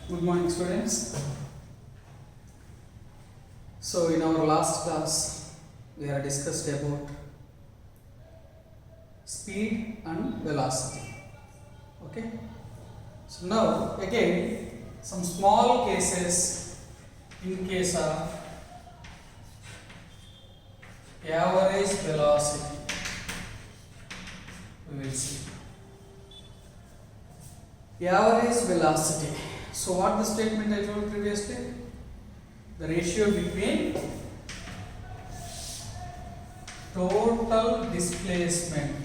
Good morning, students. So, in our last class, we have discussed about speed and velocity. Okay. So now again some small cases in case of average velocity. We will see. Average velocity. So what the statement I told previously? The ratio between total displacement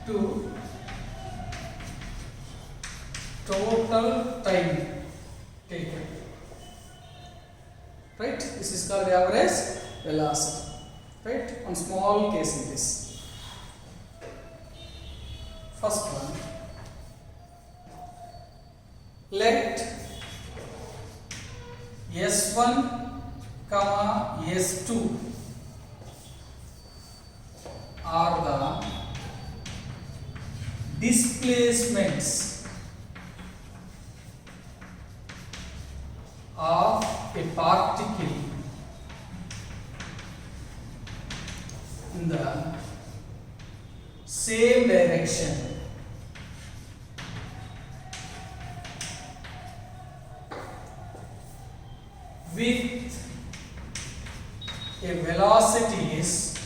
to total time taken. Right? This is called average velocity. Right? One small case in this. First one. Let S1, S2 are the displacements of a particle in the same direction with a velocities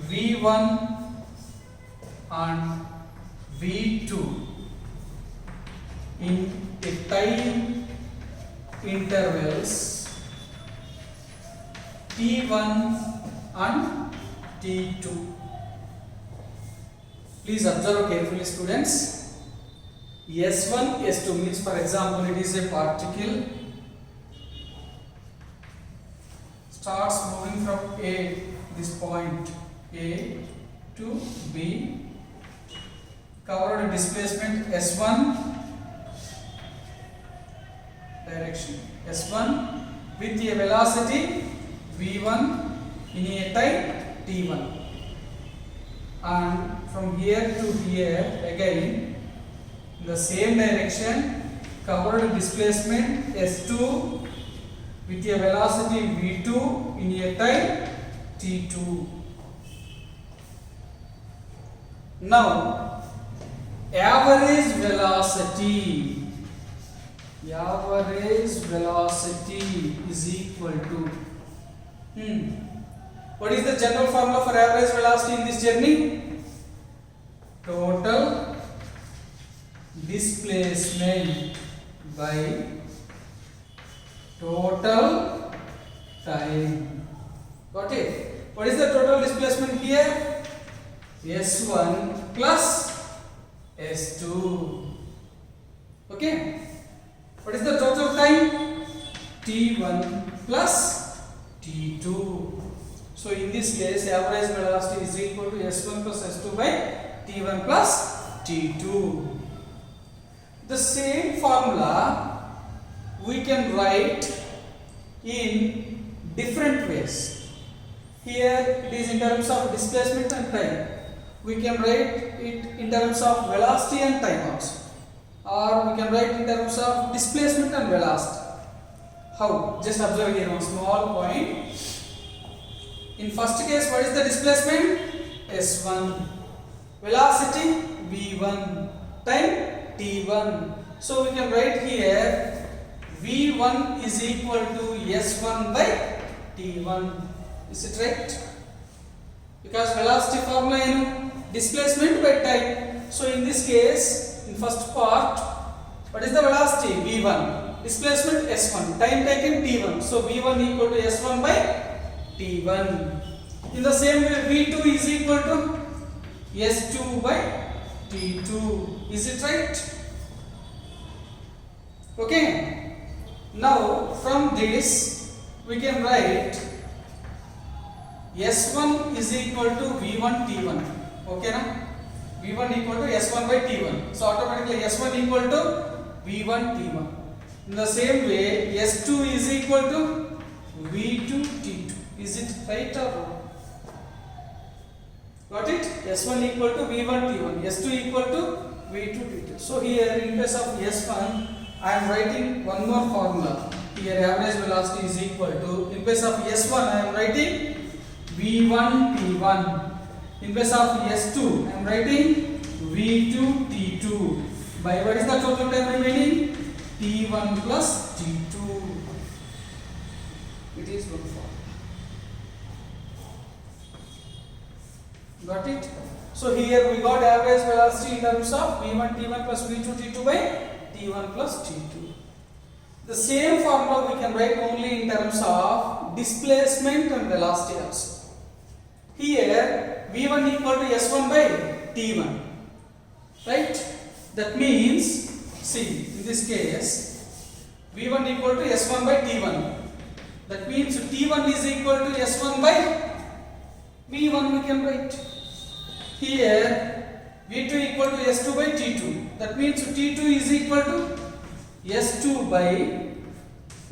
v1 and v2 in a time intervals t1 and t2. Please observe carefully, students. S1, S2 means, for example, it is a particle starts moving from A, this point A to B, covered displacement S1 direction, S1 with a velocity V1 in a time T1, and from here to here again in the same direction covered displacement S2 with a velocity V2 in a time T2. Now average velocity is equal to what is the general formula for average velocity in this journey? Total displacement by total time. Got it? What is the total displacement here? S1 plus S2. Okay. What is the total time? T1 plus T2. So in this case, average velocity is equal to S1 plus S2 by T1 plus T2. The same formula we can write in different ways. Here it is in terms of displacement and time. We can write it in terms of velocity and time also. Or we can write in terms of displacement and velocity. How? Just observe here one small point. In first case, what is the displacement? S1. Velocity V1. Time T1. So we can write here V1 is equal to S1 by T1. Is it right? Because velocity formula in displacement by time. So in this case, in first part, what is the velocity? V1. Displacement S1. Time taken T1. So V1 equal to S1 by T1. In the same way, V2 is equal to S2 by T2. Is it right? Okay. Now from this we can write S1 is equal to V1 T1. Okay na? V1 equal to S1 by T1. So automatically S1 equal to V1 T1. In the same way, S2 is equal to V2 T2. Is it right or wrong? Got it? S1 equal to V1 T1, S2 equal to V2 T2. So here in place of S1, I am writing one more formula. Here average velocity is equal to, in place of S1 I am writing V1 T1. In place of S2 I am writing V2 T2. By what is the total time remaining? T1 plus T2. It is one form. Got it? So here we got average velocity in terms of V1 T1 plus V2 T2 by T1 plus T2. The same formula we can write only in terms of displacement and velocity also. Here V1 equal to S1 by T1. Right? That means, see, in this case, V1 equal to S1 by T1. That means T1 is equal to S1 by V1 we can write. Here V2 equal to S2 by T2. That means T2 is equal to S2 by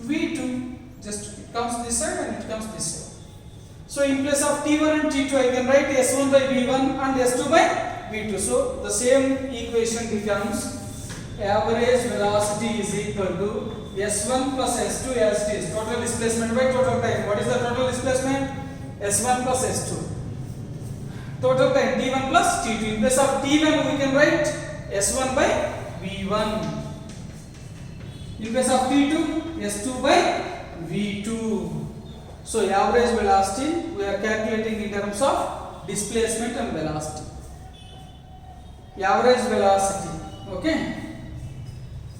V2. Just it comes this side and it comes this side. So in place of T1 and T2 I can write S1 by V1 and S2 by V2. So the same equation becomes average velocity is equal to S1 plus S2 as it is. Total displacement by total time. What is the total displacement? S1 plus S2. Total time T1 plus T2. In place of T1 we can write S1 by V1. In place of T2, S2 by V2. So average velocity we are calculating in terms of displacement and velocity. Average velocity. Okay.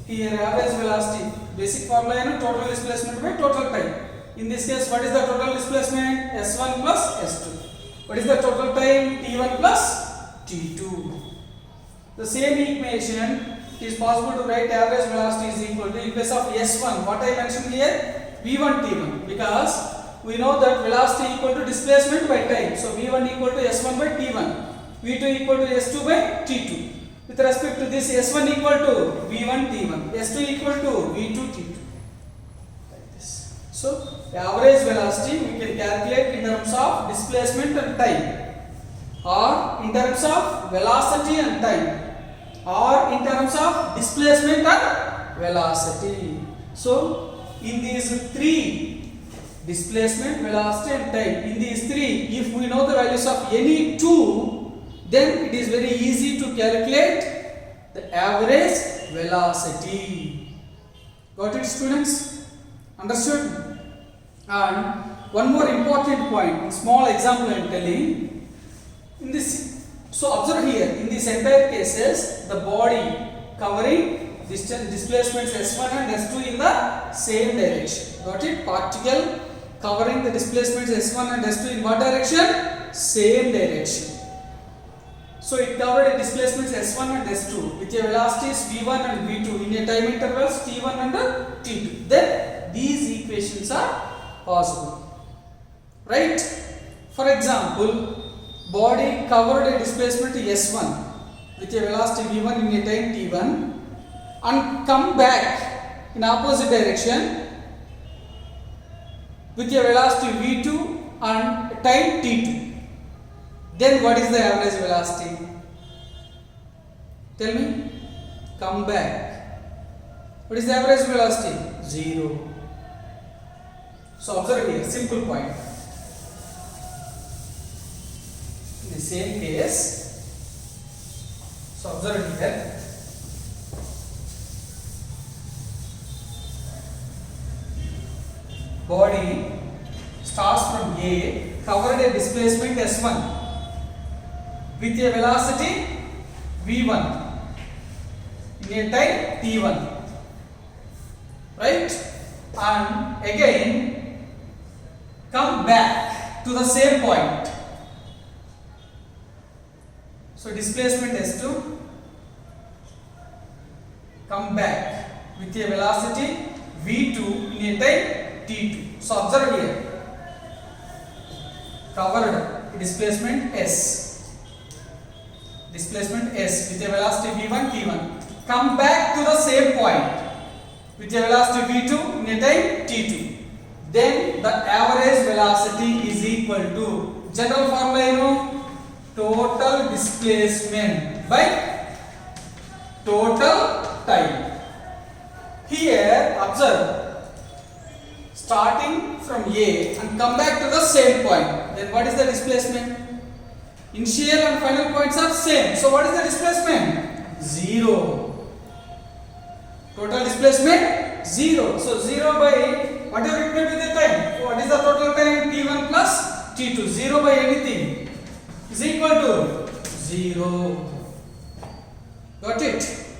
Here average velocity. Basic formula is total displacement by total time. In this case, what is the total displacement? S1 plus S2. What is the total time? T1 plus T2. The same equation is possible to write average velocity is equal to, in place of S1, what I mentioned here, V1 T1, because we know that velocity equal to displacement by time. So V1 equal to S1 by T1, V2 equal to S2 by T2. With respect to this, S1 equal to V1 T1, S2 equal to V2 T2. Like this. So average velocity we can calculate in terms of displacement and time, or in terms of velocity and time, or in terms of displacement and velocity. So in these three, displacement, velocity and time, in these three, if we know the values of any two, then it is very easy to calculate the average velocity. Got it, students? Understood? And one more important point, small example I am telling. In this, so observe here, in this entire cases, the body covering displacements S1 and S2 in the same direction. Got it? Particle covering the displacements S1 and S2 in what direction? Same direction. So it covered a displacements S1 and S2 with a velocities V1 and V2 in a time intervals T1 and T2. Then these equations are possible. Right? For example, body covered a displacement S1 with a velocity V1 in a time T1 and come back in opposite direction with a velocity V2 and time T2. Then what is the average velocity? Tell me. Come back. What is the average velocity? 0. So observe here, simple point. In the same case, so observe here. Body starts from A, covered a displacement S1 with a velocity V1 in a time T1, right? And again come back to the same point. So displacement S2, come back with a velocity V2 in a time T2. So observe here, covered displacement S. Displacement S with a velocity V1 T1. Come back to the same point with a velocity V2 in a time T2. Then the average velocity is equal to, general formula you know, total displacement by total time. Here observe, starting from A and come back to the same point, then what is the displacement? Initial and final points are same, so what is the displacement? 0. Total displacement 0. So 0 by whatever it may be the time. So what is the total time? T1 plus T2. 0 by anything is equal to 0. Got it?